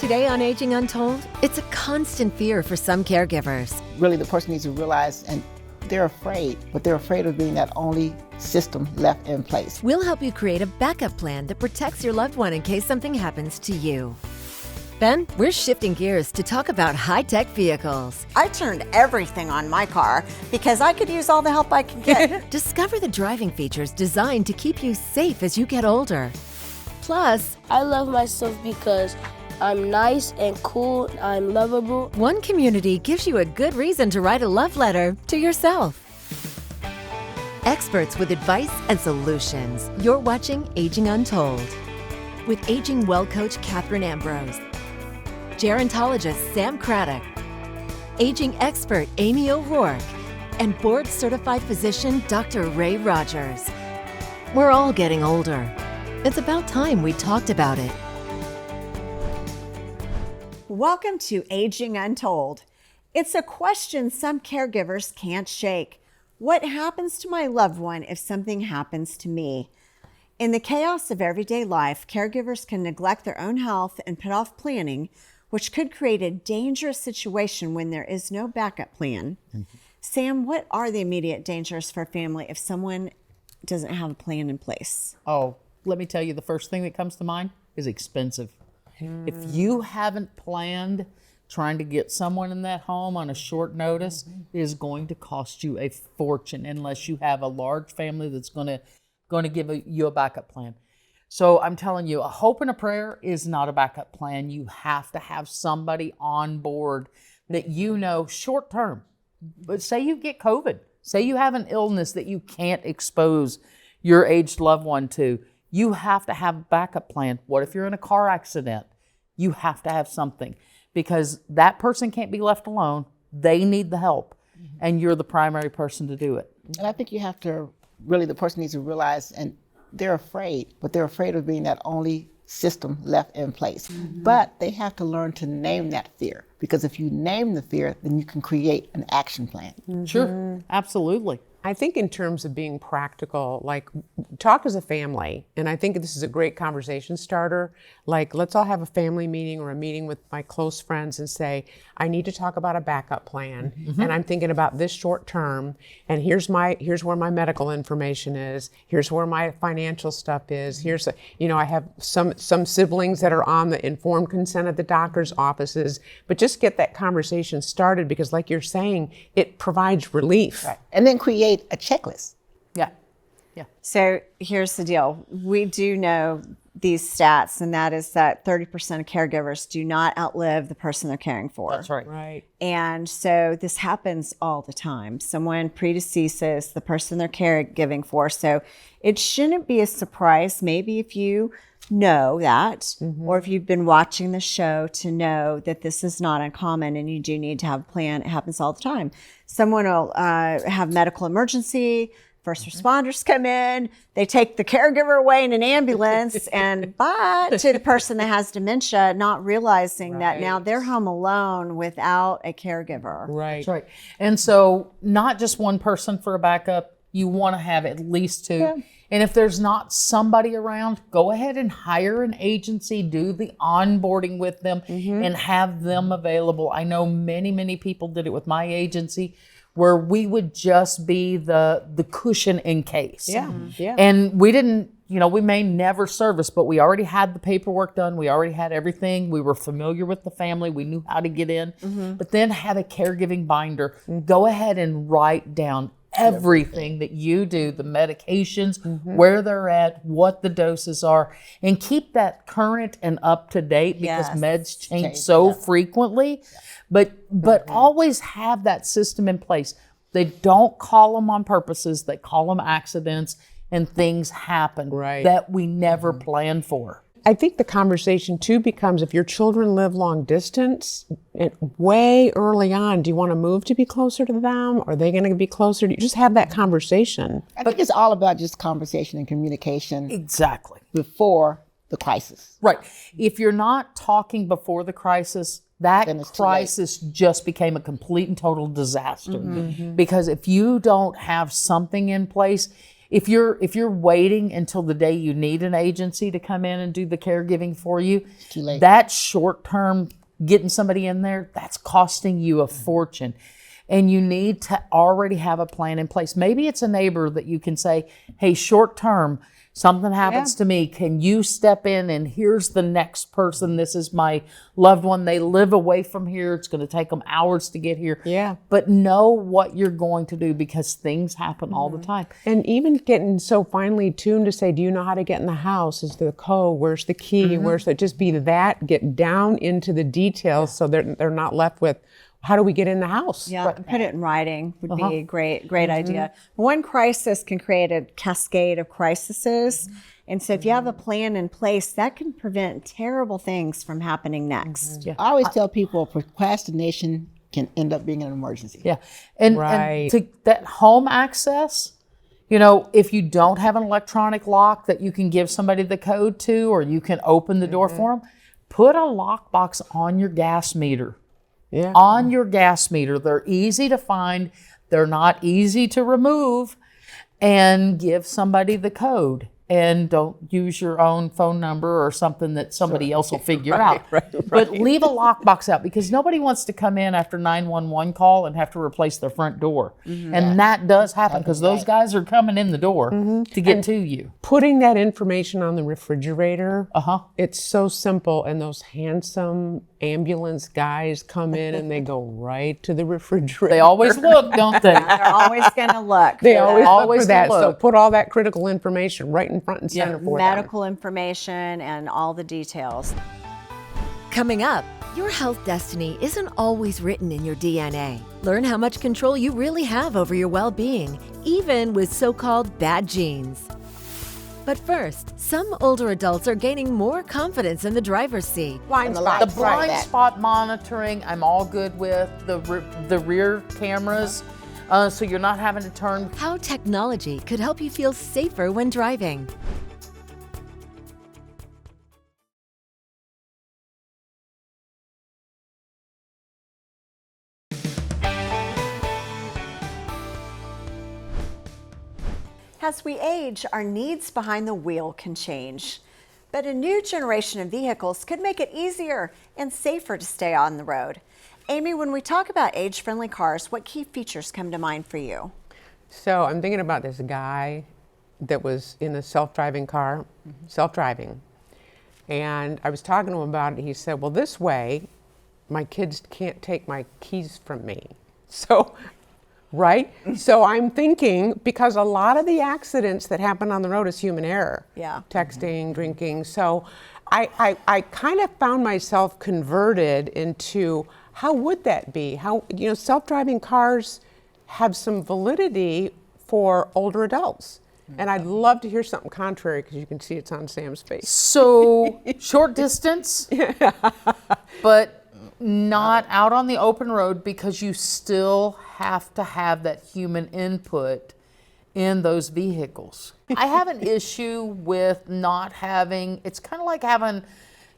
Today on Aging Untold, it's a constant fear for some caregivers. Really, the person needs to realize, and they're afraid, but they're afraid of being that only system left in place. We'll help you create a backup plan that protects your loved one in case something happens to you. Then, we're shifting gears to talk about high-tech vehicles. I turned everything on my car because I could use all the help I could get. Discover the driving features designed to keep you safe as you get older. Plus, I love myself because I'm nice and cool, I'm lovable. one community gives you a good reason to write a love letter to yourself. Experts with advice and solutions. You're watching Aging Untold with Aging Well Coach Catherine Ambrose, gerontologist Sam Craddock, aging expert Amy O'Rourke, and board-certified physician Dr. Ray Rogers. We're all getting older. It's about time we talked about it. Welcome to Aging Untold. It's a question some caregivers can't shake. What happens to my loved one if something happens to me? In the chaos of everyday life, caregivers can neglect their own health and put off planning, which could create a dangerous situation when there is no backup plan. Sam, what are the immediate dangers for a family if someone doesn't have a plan in place? Oh, let me tell you, the first thing that comes to mind is expensive. If you haven't planned trying to get someone in that home on a short notice, it is going to cost you a fortune unless you have a large family that's going to give you a backup plan. So I'm telling you, a hope and a prayer is not a backup plan. You have to have somebody on board that you know short term. But say you get COVID, say you have an illness that you can't expose your aged loved one to. You have to have a backup plan. What if you're in a car accident? You have to have something because that person can't be left alone. They need the help, and you're the primary person to do it. And I think you have to, really, the person needs to realize, and they're afraid, but they're afraid of being that only system left in place. But they have to learn to name that fear, because if you name the fear, then you can create an action plan. Sure, absolutely. I think in terms of being practical, like talk as a family, and I think this is a great conversation starter. Like, let's all have a family meeting or a meeting with my close friends and say, I need to talk about a backup plan, and I'm thinking about this short term, and here's where my medical information is, here's where my financial stuff is, I have some siblings that are on the informed consent at the doctor's offices, but just get that conversation started because, like you're saying, it provides relief. Right. And then create a checklist. Yeah. So here's the deal. We do know these stats, and that is that 30% of caregivers do not outlive the person they're caring for. That's right. Right. And so this happens all the time. Someone predeceases the person they're caregiving for. So it shouldn't be a surprise, maybe if you know that, or if you've been watching the show to know that this is not uncommon and you do need to have a plan. It happens all the time. Someone will have medical emergency, first responders come in, they take the caregiver away in an ambulance and bye to the person that has dementia, not realizing that now they're home alone without a caregiver. Right. That's right. And so not just one person for a backup, you want to have at least two. Yeah. And if there's not somebody around, go ahead and hire an agency, do the onboarding with them and have them available. I know many people did it with my agency where we would just be the cushion in case. Yeah. And we didn't, we may never service, but we already had the paperwork done. We already had everything. We were familiar with the family. We knew how to get in. But then have a caregiving binder. Go ahead and write down everything that you do, the medications, where they're at, what the doses are, and keep that current and up to date because meds change so frequently. But always have that system in place. They don't call them on purposes, they call them accidents, and things happen that we never planned for. I think the conversation too becomes if your children live long distance, way early on, do you want to move to be closer to them? Or are they going to be closer to you? Just have that conversation. I think it's all about just conversation and communication. Exactly. Before the crisis. Right. If you're not talking before the crisis, that crisis just became a complete and total disaster. Because if you don't have something in place, If you're waiting until the day you need an agency to come in and do the caregiving for you, too late. that short term getting somebody in there, that's costing you a fortune. And you need to already have a plan in place. Maybe it's a neighbor that you can say, hey, short term, something happens to me. Can you step in and here's the next person. This is my loved one. They live away from here. It's going to take them hours to get here. Yeah. But know what you're going to do because things happen all the time. And even getting so finely tuned to say, do you know how to get in the house? Is there the code? Where's the key? Where's the, just be that, get down into the details so they're not left with, how do we get in the house? Yeah, put it in writing would be a great idea. One crisis can create a cascade of crises. And so if you have a plan in place, that can prevent terrible things from happening next. Yeah. I always tell people procrastination can end up being an emergency. Yeah. And to that home access, you know, if you don't have an electronic lock that you can give somebody the code to, or you can open the door for them, put a lockbox on your gas meter. Yeah. On your gas meter. They're easy to find. They're not easy to remove. And give somebody the code. And don't use your own phone number or something that somebody else will figure out. But leave a lockbox out because nobody wants to come in after 911 call and have to replace their front door. And that does happen because those guys are coming in the door to get to you. Putting that information on the refrigerator, it's so simple. And those handsome ambulance guys come in and they go right to the refrigerator. They always look, don't they? They're always going to look. They always look for that. look. So put all that critical information right in front and center for them. Medical information and all the details. Coming up, your health destiny isn't always written in your DNA. Learn how much control you really have over your well-being, even with so-called bad genes. But first, some older adults are gaining more confidence in the driver's seat. Blind the spot. The lights. blind that. spot monitoring, I'm all good with. The rear cameras, so you're not having to turn. How technology could help you feel safer when driving. As we age, our needs behind the wheel can change. But a new generation of vehicles could make it easier and safer to stay on the road. Amy, when we talk about age-friendly cars, what key features come to mind for you? So I'm thinking about this guy that was in a self-driving car, self-driving. And I was talking to him about it. He said, well, this way, my kids can't take my keys from me. So, right? So I'm thinking, because a lot of the accidents that happen on the road is human error. Yeah. Texting, drinking. So I kind of found myself converted into, how would that be? How, you know, self-driving cars have some validity for older adults. And I'd love to hear something contrary because you can see it's on Sam's face. So short distance, but not out on the open road because you still have to have that human input in those vehicles. I have an issue with not having, it's kind of like having,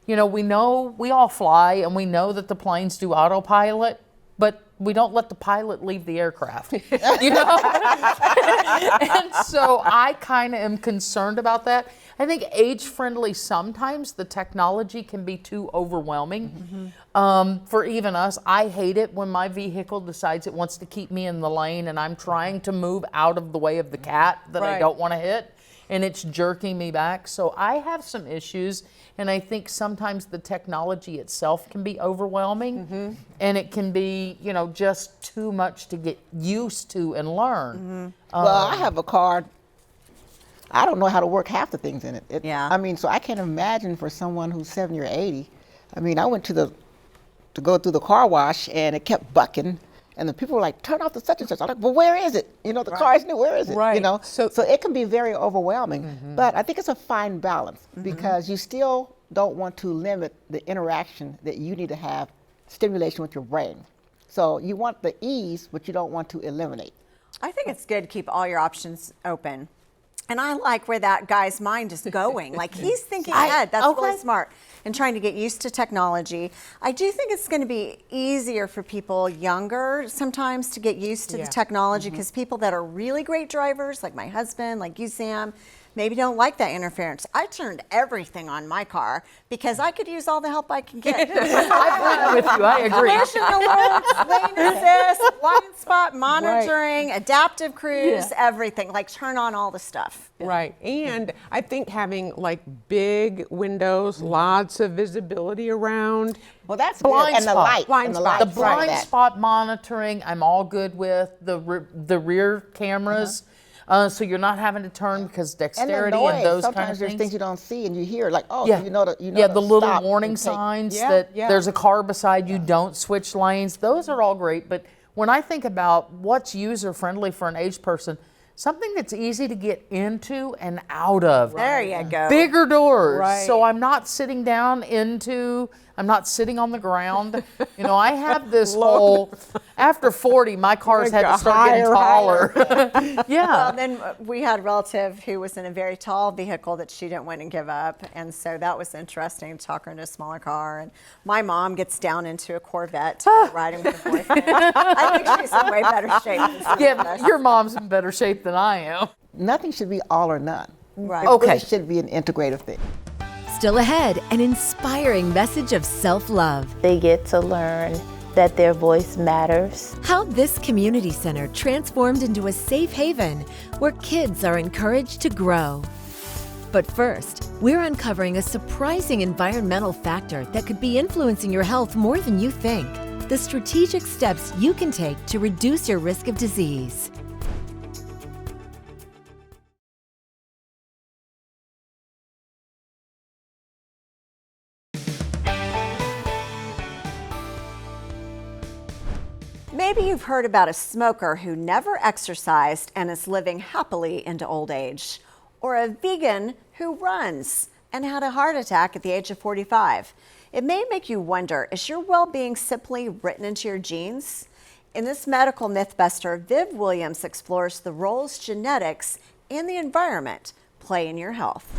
you know we all fly and we know that the planes do autopilot, but we don't let the pilot leave the aircraft, you know? And so I kind of am concerned about that. I think age-friendly, sometimes the technology can be too overwhelming. For even us, I hate it when my vehicle decides it wants to keep me in the lane and I'm trying to move out of the way of the cat that I don't want to hit, and it's jerking me back. So I have some issues, and I think sometimes the technology itself can be overwhelming, and it can be, you know, just too much to get used to and learn. Well, I have a car. I don't know how to work half the things in it. Yeah. I mean, so I can't imagine for someone who's 70 or 80. I mean, I went to go through the car wash and it kept bucking. And the people were like, turn off the such and such. I'm like, well, where is it? You know, the car is new, where is it? Right. You know, So it can be very overwhelming. But I think it's a fine balance because you still don't want to limit the interaction that you need to have, stimulation with your brain. So you want the ease, but you don't want to eliminate. I think it's good to keep all your options open. And I like where that guy's mind is going. Like he's thinking ahead. That's really smart. And trying to get used to technology. I do think it's going to be easier for people younger sometimes to get used to the technology, because people that are really great drivers, like my husband, like you, Sam, maybe don't like that interference. I turned everything on my car because I could use all the help I can get. I agree with you. I agree. Collision alerts, lane assist, blind spot monitoring, adaptive cruise, everything. Like turn on all the stuff. Right. And I think having like big windows, lots of visibility around. Well, that's Blind good. And the spot. light. Blind and the spot. lights, The blind right, spot monitoring, I'm all good with. The rear cameras, so you're not having to turn because And the dexterity noise. and those Sometimes kind of there's things. things you don't see and you hear, like, oh, Yeah, so you know to the little stop warning and take- signs Yeah, that yeah. there's a car beside you, don't switch lanes. Those are all great, but when I think about what's user friendly for an aged person, something that's easy to get into and out of. There you go. Bigger doors, Right. so I'm not sitting down into. I'm not sitting on the ground. You know, I have this whole. After 40, my cars had to start getting taller. Yeah. Well, then we had a relative who was in a very tall vehicle that she didn't want to give up. And so that was interesting to talk her into a smaller car. And my mom gets down into a Corvette to go riding with her boyfriend. I think she's in way better shape than some of Yeah, us. your mom's in better shape than I am. Nothing should be all or none. Right. It Okay. really should be an integrative thing. Still ahead, an inspiring message of self-love. They get to learn that their voice matters. How this community center transformed into a safe haven where kids are encouraged to grow. But first, we're uncovering a surprising environmental factor that could be influencing your health more than you think. The strategic steps you can take to reduce your risk of disease. Maybe you've heard about a smoker who never exercised and is living happily into old age, or a vegan who runs and had a heart attack at the age of 45. It may make you wonder, is your well-being simply written into your genes? In this medical mythbuster, Viv Williams explores the roles genetics and the environment play in your health.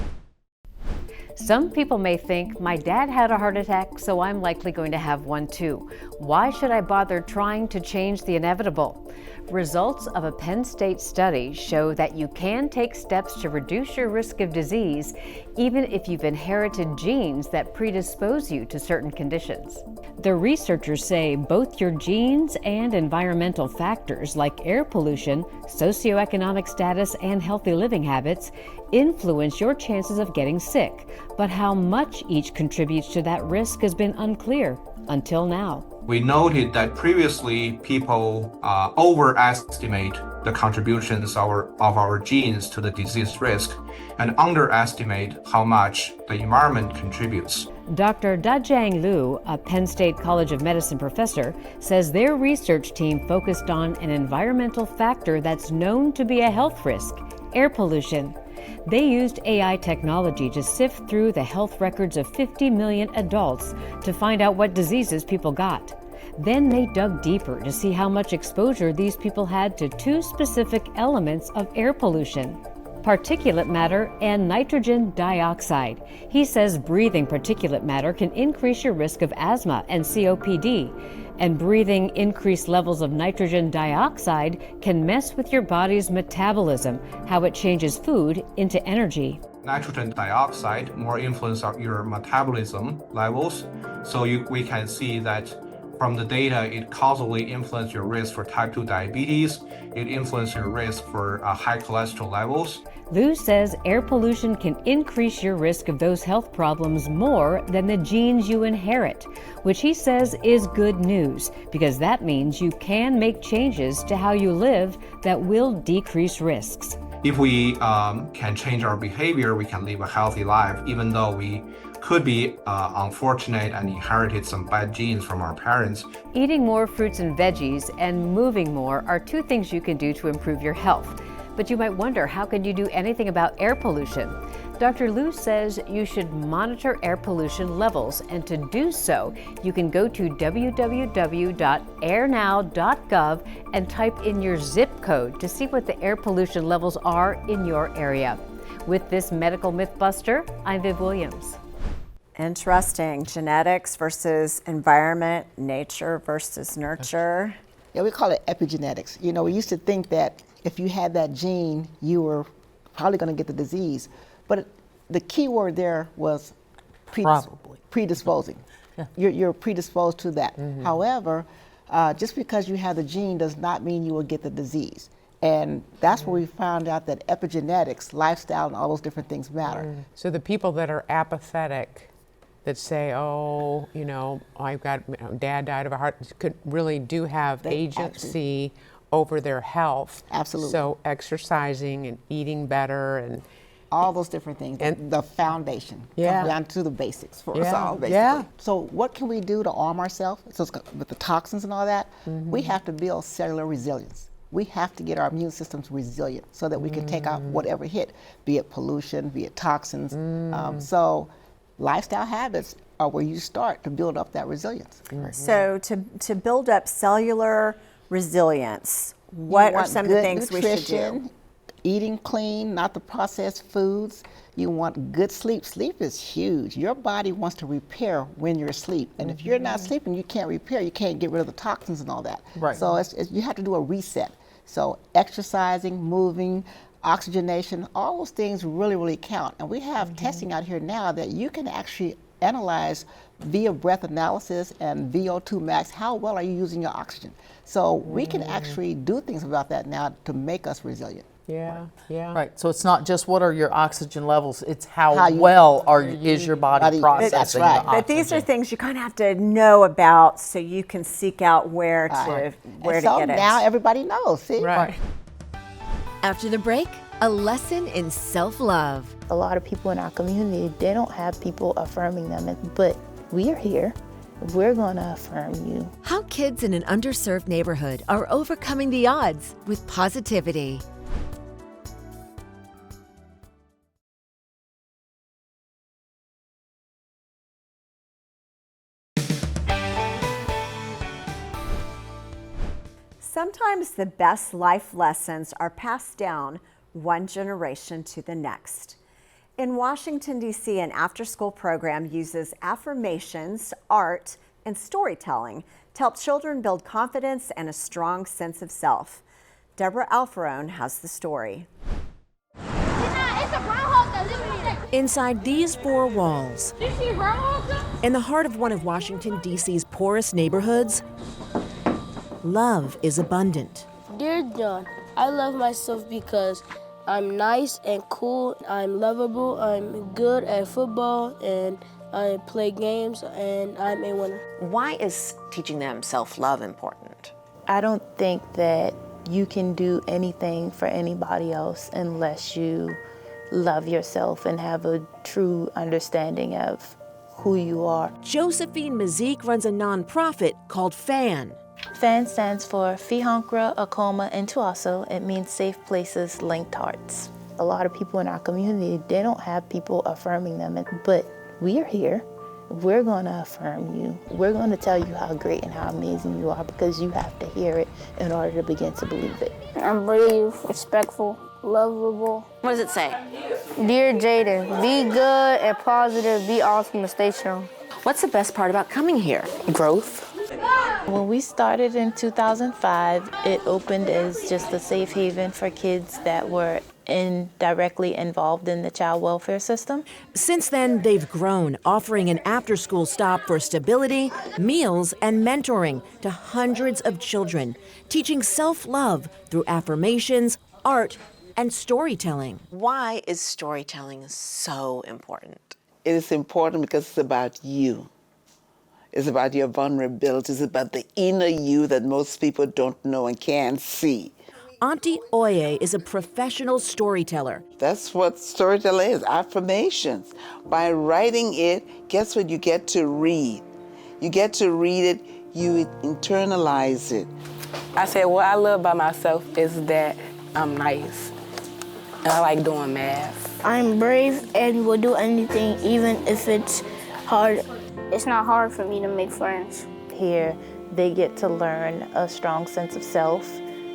Some people may think, my dad had a heart attack, so I'm likely going to have one too. Why should I bother trying to change the inevitable? Results of a Penn State study show that you can take steps to reduce your risk of disease, even if you've inherited genes that predispose you to certain conditions. The researchers say both your genes and environmental factors like air pollution, socioeconomic status, and healthy living habits influence your chances of getting sick, but how much each contributes to that risk has been unclear until now. We noted that previously people overestimate the contributions of our genes to the disease risk and underestimate how much the environment contributes. Dr. Dajang Liu, a Penn State College of Medicine professor, says their research team focused on an environmental factor that's known to be a health risk, air pollution. They used AI technology to sift through the health records of 50 million adults to find out what diseases people got. Then they dug deeper to see how much exposure these people had to two specific elements of air pollution: particulate matter and nitrogen dioxide. He says breathing particulate matter can increase your risk of asthma and COPD, and breathing increased levels of nitrogen dioxide can mess with your body's metabolism, how it changes food into energy. Nitrogen dioxide more influence your metabolism levels, so we can see that from the data, it causally influences your risk for type 2 diabetes. It influences your risk for high cholesterol levels. Liu says air pollution can increase your risk of those health problems more than the genes you inherit, which he says is good news, because that means you can make changes to how you live that will decrease risks. If we can change our behavior, we can live a healthy life, even though we could be unfortunate and inherited some bad genes from our parents. Eating more fruits and veggies and moving more are two things you can do to improve your health. But you might wonder, how can you do anything about air pollution? Dr. Liu says you should monitor air pollution levels, and to do so, you can go to www.airnow.gov and type in your zip code to see what the air pollution levels are in your area. With this medical mythbuster, I'm Viv Williams. Interesting. Genetics versus environment, nature versus nurture. Yeah, we call it epigenetics. You know, we used to think that if you had that gene, you were probably going to get the disease. But the key word there was predisposing. Yeah. You're predisposed to that. However, just because you have the gene does not mean you will get the disease. And that's where we found out that epigenetics, lifestyle, and all those different things matter. So the people that are apathetic, that say, oh, you know, I've got, dad died of a heart, could really do have agency over their health. Absolutely. So exercising and eating better and all those different things, and the foundation, Yeah. comes down to the basics for us Yeah. all, basically. Yeah. So what can we do to arm ourselves? So with the toxins and all that, we have to build cellular resilience. We have to get our immune systems resilient so that we can take out whatever hit, be it pollution, be it toxins. So lifestyle habits are where you start to build up that resilience. So to build up cellular resilience, what are some of the things we should do? Eating clean, not the processed foods. You want good sleep. Sleep is huge. Your body wants to repair when you're asleep. And if you're not sleeping, you can't repair. You can't get rid of the toxins and all that. Right. So you have to do a reset. So exercising, moving, oxygenation, all those things really, really count. And we have testing out here now that you can actually analyze via breath analysis and VO2 max, how well are you using your oxygen? So we can actually do things about that now to make us resilient. yeah. Right, so it's not just what are your oxygen levels, it's how you- well is your body Body- processing that's right. the But these are oxygen. things you kind of have to know about so you can seek out where to And to so get it. now everybody knows, see? Right. After the break, a lesson in self-love. A lot of people in our community, they don't have people affirming them, but we are here. We're going to affirm you. How kids in an underserved neighborhood are overcoming the odds with positivity. Sometimes the best life lessons are passed down one generation to the next. In Washington, D.C., an after-school program uses affirmations, art, and storytelling to help children build confidence and a strong sense of self. Deborah Alfarone has the story. Inside these four walls, in the heart of one of Washington, D.C.'s poorest neighborhoods, love is abundant. Dear John, I love myself because I'm nice and cool, I'm lovable, I'm good at football, and I play games, and I'm a winner. Why is teaching them self-love important? I don't think that you can do anything for anybody else unless you love yourself and have a true understanding of who you are. Josephine Mazik runs a nonprofit called FAN. FAN stands for Fihankra, Akoma, and Tuaso. It means Safe Places Linked Hearts. A lot of people in our community, they don't have people affirming them, but we are here. We're going to affirm you. We're going to tell you how great and how amazing you are because you have to hear it in order to begin to believe it. I'm brave, respectful, lovable. What does it say? Dear Jaden, be good and positive, be awesome and stay strong. What's the best part about coming here? Growth. When we started in 2005, it opened as just a safe haven for kids that were indirectly involved in the child welfare system. Since then, they've grown, offering an after-school stop for stability, meals, and mentoring to hundreds of children, teaching self-love through affirmations, art, and storytelling. Why is storytelling so important? It is important because it's about you. It's about your vulnerability. It's about the inner you that most people don't know and can't see. Auntie Oye is a professional storyteller. That's what storytelling is, affirmations. By writing it, guess what you get to read? You get to read it, you internalize it. I said what I love about myself is that I'm nice. And I like doing math. I'm brave and will do anything, even if it's hard. It's not hard for me to make friends. Here, they get to learn a strong sense of self.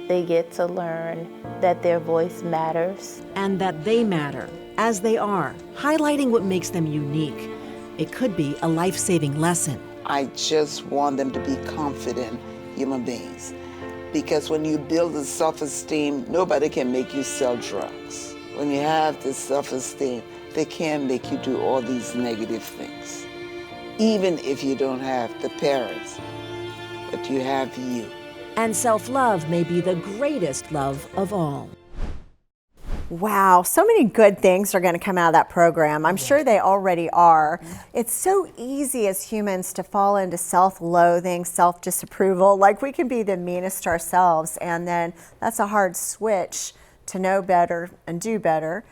They get to learn that their voice matters. And that they matter, as they are, highlighting what makes them unique. It could be a life-saving lesson. I just want them to be confident human beings. Because when you build the self-esteem, nobody can make you sell drugs. When you have this self-esteem, they can make you do all these negative things. Even if you don't have the parents, but you have you. And self-love may be the greatest love of all. Wow, so many good things are going to come out of that program. I'm sure they already are. It's so easy as humans to fall into self-loathing, self-disapproval, like we can be the meanest to ourselves, and then that's a hard switch to know better and do better.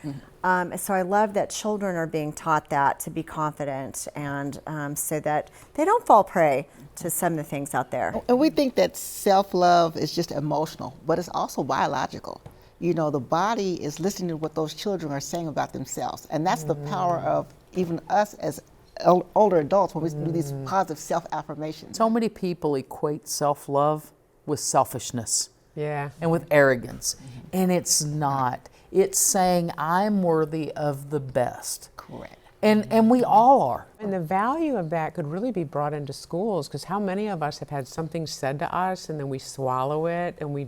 So I love that children are being taught that, to be confident, and so that they don't fall prey to some of the things out there. And we think that self-love is just emotional, but it's also biological. You know, the body is listening to what those children are saying about themselves. And that's the power of even us as older adults when we do these positive self-affirmations. So many people equate self-love with selfishness. Yeah. And with arrogance. And it's not. It's saying I'm worthy of the best. Correct. And we all are. And the value of that could really be brought into schools, because how many of us have had something said to us and then we swallow it and we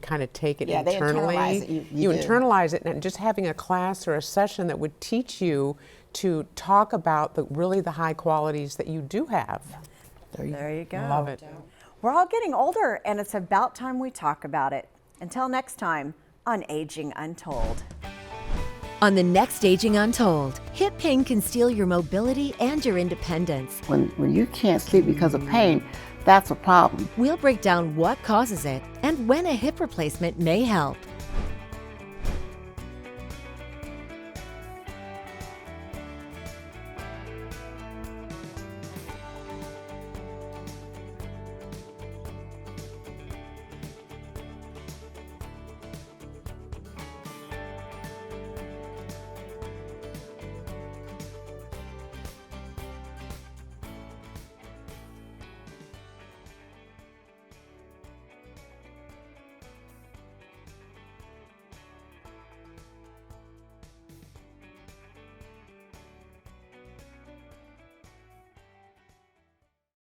kind of take it internally. They internalize it. You internalize it, and just having a class or a session that would teach you to talk about really the high qualities that you do have. There you go. Love it. We're all getting older, and it's about time we talk about it. Until next time on Aging Untold. On the next Aging Untold, hip pain can steal your mobility and your independence. When you can't sleep because of pain, that's a problem. We'll break down what causes it and when a hip replacement may help.